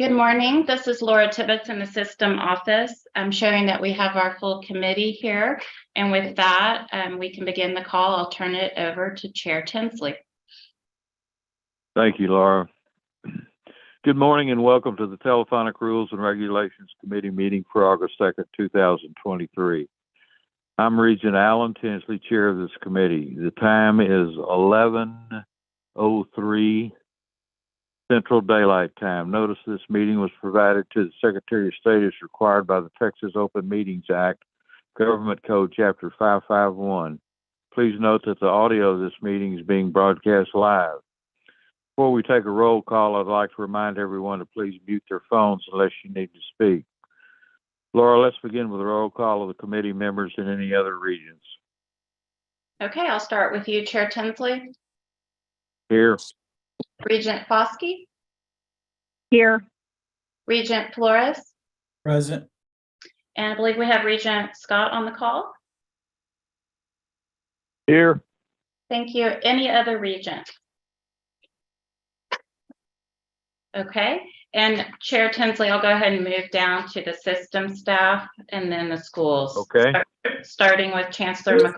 Good morning. This is Laura Tibbetts in the system office. I'm showing that we have our full committee here. And with that, we can begin the call. I'll turn it over to Chair Tinsley. Thank you, Laura. Good morning and welcome to the Telephonic Rules and Regulations Committee meeting for August 2nd, 2023. I'm Regent Allen Tinsley, chair of this committee. The time is 11:03 Central Daylight Time. Notice this meeting was provided to the Secretary of State as required by the Texas Open Meetings Act, Government Code Chapter 551. Please note that the audio of this meeting is being broadcast live. Before we take a roll call, I'd like to remind everyone to please mute their phones unless you need to speak. Laura, let's begin with a roll call of the committee members in any other regions. Okay, I'll start with you, Chair Tinsley. Here. Regent Foskey. Here. Regent Flores. Present. And I believe we have Regent Scott on the call. Here. Thank you. Any other regent? Okay, and Chair Tinsley, I'll go ahead and move down to the system staff and then the schools. Okay. Starting with Chancellor McCall.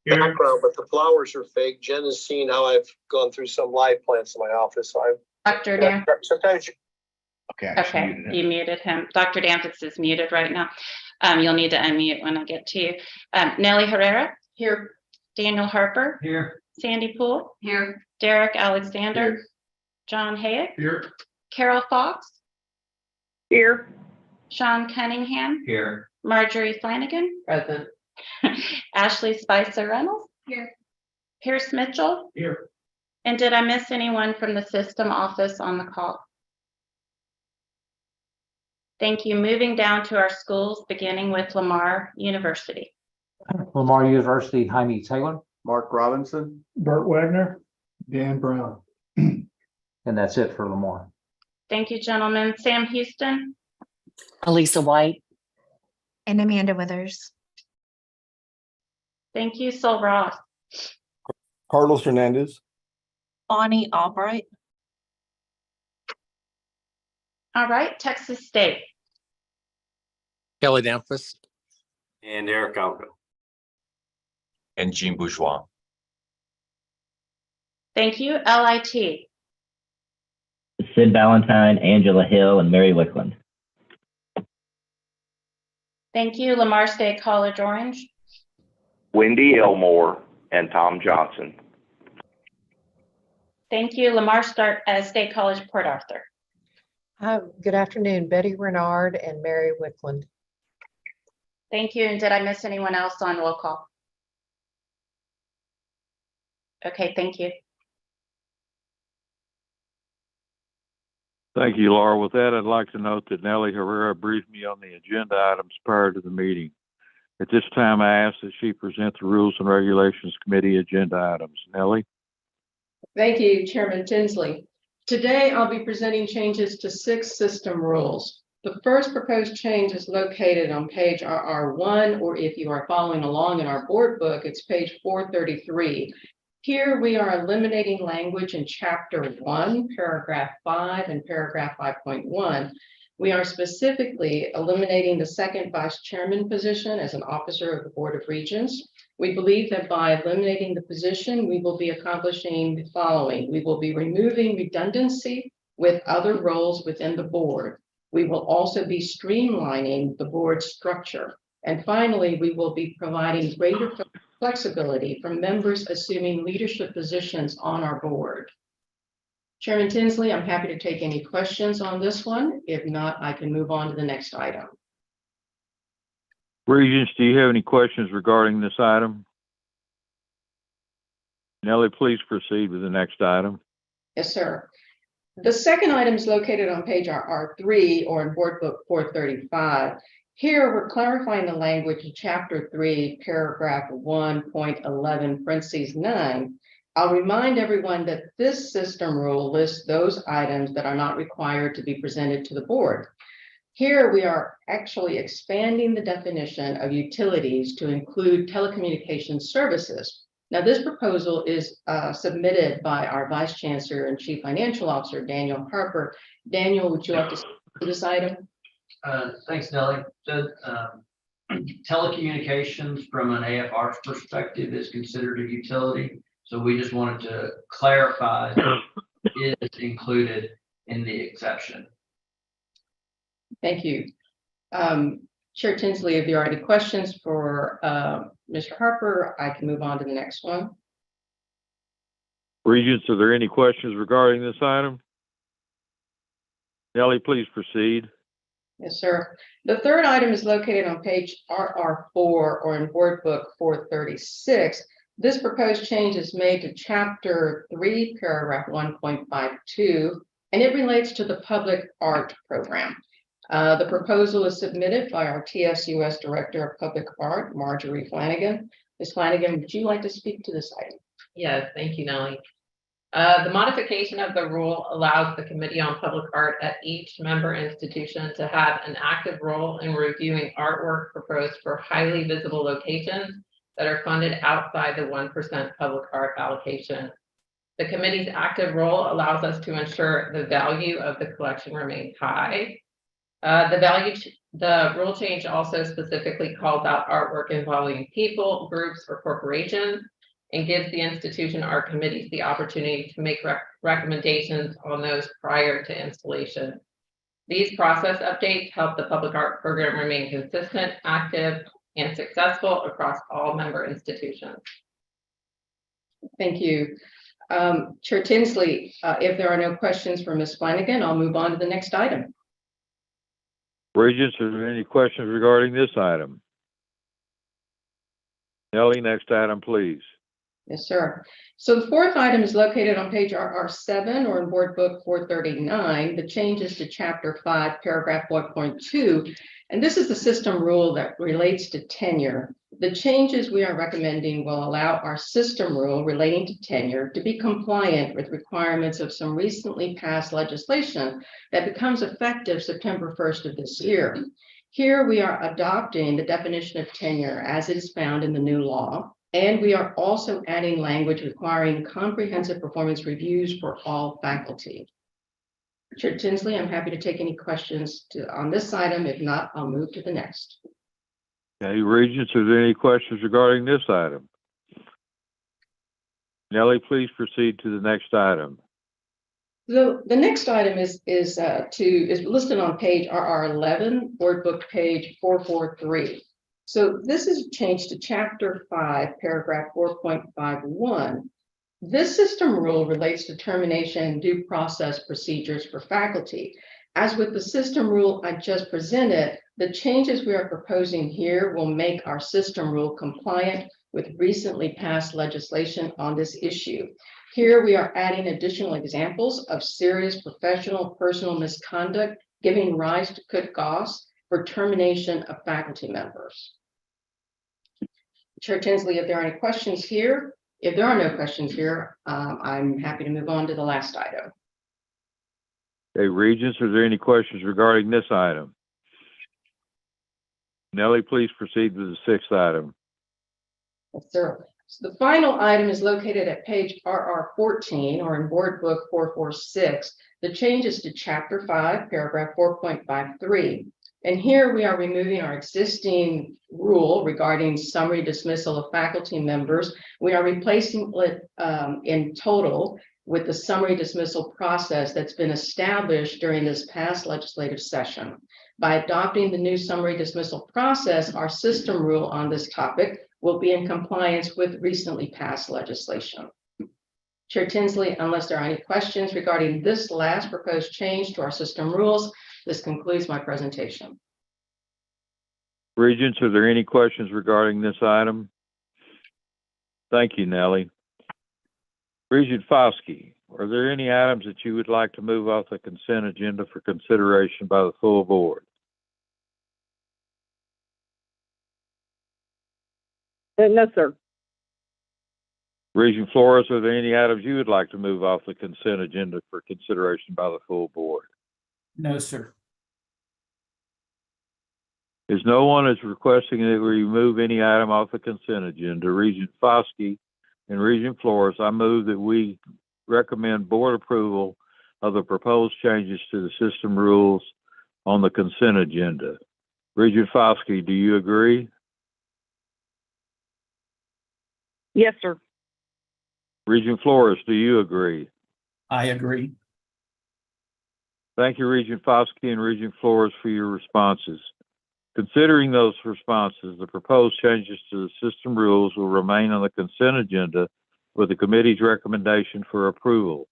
Background, but the flowers are fake. Jen has seen how I've gone through some live plants in my office. So Dr. Dan. Sometimes you, Okay, you muted him. Dr. Danfitz is muted right now. You'll need to unmute when I get to you. Nellie Herrera. Here. Daniel Harper. Here. Sandy Poole. Here. Derek Alexander. Here. John Hayek. Here. Carol Fox. Here. Sean Cunningham. Here. Marjorie Flanagan. Present. Ashley Spicer Reynolds. Here. Pierce Mitchell. Here. And did I miss anyone from the system office on the call? Thank you. Moving down to our schools, beginning with Lamar University. Lamar University, Jaime Taylor, Mark Robinson, Burt Wagner. Dan Brown. and that's it for Lamar. Thank you, gentlemen. Sam Houston. Elisa White. And Amanda Withers. Thank you, Sol Ross. Carlos Hernandez, Bonnie Albright. All right, Texas State. Kelly Danfus. And Eric Algo. And Jean Bourgeois. Thank you, LIT. Sid Valentine, Angela Hill, and Mary Wickland. Thank you, Lamar State College Orange. Wendy Elmore and Tom Johnson. Thank you, Lamar State College Port Arthur. Good afternoon, Betty Renard and Mary Wickland. Thank you. And did I miss anyone else on roll call? Okay, thank you. Thank you, Laura. With that, I'd like to note that Nellie Herrera briefed me on the agenda items prior to the meeting. At this time, I ask that she present the Rules and Regulations Committee agenda items. Nellie? Thank you, Chairman Tinsley. Today, I'll be presenting changes to 6 system rules. The first proposed change is located on page RR1, or if you are following along in our board book, it's page 433. Here we are eliminating language in Chapter 1, Paragraph 5 and Paragraph 5.1. We are specifically eliminating the second vice chairman position as an officer of the Board of Regents. We believe that by eliminating the position, we will be accomplishing the following. We will be removing redundancy with other roles within the board. We will also be streamlining the board structure. And finally, we will be providing greater flexibility for members assuming leadership positions on our board. Chairman Tinsley, I'm happy to take any questions on this one. If not, I can move on to the next item. Regents, do you have any questions regarding this item? Nellie, please proceed with the next item. Yes, sir. The second item is located on page R3 or in Board Book 435. Here, we're clarifying the language in Chapter 3, Paragraph 1.11, parentheses 9. I'll remind everyone that this system rule lists those items that are not required to be presented to the board. Here we are actually expanding the definition of utilities to include telecommunications services. Now, this proposal is submitted by our Vice Chancellor and Chief Financial Officer, Daniel Harper. Daniel, would you like to speak to this item? Thanks, Nellie. So, telecommunications from an AFR perspective is considered a utility. So we just wanted to clarify it is included in the exception. Thank you. Chair Tinsley, if there are any questions for Mr. Harper, I can move on to the next one. Regents, are there any questions regarding this item? Nellie, please proceed. Yes, sir. The third item is located on page RR4 or in Board Book 436. This proposed change is made to Chapter 3, Paragraph 1.52, and it relates to the Public Art Program. The proposal is submitted by our TSUS Director of Public Art, Marjorie Flanagan. Ms. Flanagan, would you like to speak to this item? Yes, thank you, Nellie. The modification of the rule allows the Committee on Public Art at each member institution to have an active role in reviewing artwork proposed for highly visible locations that are funded outside the 1% public art allocation. The committee's active role allows us to ensure the value of the collection remains high. The rule change also specifically calls out artwork involving people, groups, or corporations, and gives the institution or committees the opportunity to make recommendations on those prior to installation. These process updates help the public art program remain consistent, active, and successful across all member institutions. Thank you. Chair Tinsley, if there are no questions for Ms. Flanagan, I'll move on to the next item. Regents, are there any questions regarding this item? Nellie, next item, please. Yes, sir. So the fourth item is located on page RR7 or in Board Book 439. The changes to Chapter 5, Paragraph 1.2, and this is the system rule that relates to tenure. The changes we are recommending will allow our system rule relating to tenure to be compliant with requirements of some recently passed legislation that becomes effective September 1st of this year. Here we are adopting the definition of tenure as it is found in the new law. And we are also adding language requiring comprehensive performance reviews for all faculty. Chair Tinsley, I'm happy to take any questions on this item. If not, I'll move to the next. Okay, Regents, are there any questions regarding this item? Nellie, please proceed to the next item. So the next item is listed on page RR11, Board Book page 443. So this is changed to Chapter 5, Paragraph 4.51. This system rule relates to termination and due process procedures for faculty. As with the system rule I just presented, the changes we are proposing here will make our system rule compliant with recently passed legislation on this issue. Here we are adding additional examples of serious professional personal misconduct giving rise to good cause for termination of faculty members. Chair Tinsley, if there are any questions here, if there are no questions here, I'm happy to move on to the last item. Okay, Regents, are there any questions regarding this item? Nellie, please proceed with the sixth item. Yes, sir. So the final item is located at page RR14 or in Board Book 446. The changes to Chapter 5, Paragraph 4.53. And here we are removing our existing rule regarding summary dismissal of faculty members. We are replacing it in total with the summary dismissal process that's been established during this past legislative session. By adopting the new summary dismissal process, our system rule on this topic will be in compliance with recently passed legislation. Chair Tinsley, unless there are any questions regarding this last proposed change to our system rules, this concludes my presentation. Regents, are there any questions regarding this item? Thank you, Nellie. Regent Foskey, are there any items that you would like to move off the consent agenda for consideration by the full board? No, sir. Regent Flores, are there any items you would like to move off the consent agenda for consideration by the full board? No, sir. As no one is requesting that we remove any item off the consent agenda, Regent Foskey and Regent Flores, I move that we recommend board approval of the proposed changes to the system rules on the consent agenda. Regent Foskey, do you agree? Yes, sir. Regent Flores, do you agree? I agree. Thank you, Regent Foskey and Regent Flores, for your responses. Considering those responses, the proposed changes to the system rules will remain on the consent agenda with the committee's recommendation for approval.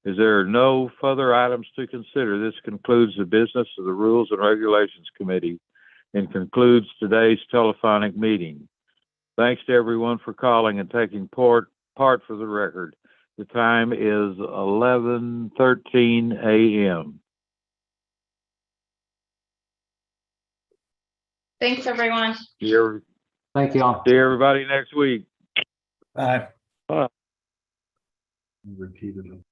As there are no further items to consider, this concludes the business of the Rules and Regulations Committee and concludes today's telephonic meeting. Thanks to everyone for calling and taking part for the record. The time is 11:13 a.m. Thanks, everyone. Thank you all. See everybody next week. Bye. Bye. Repeatedly.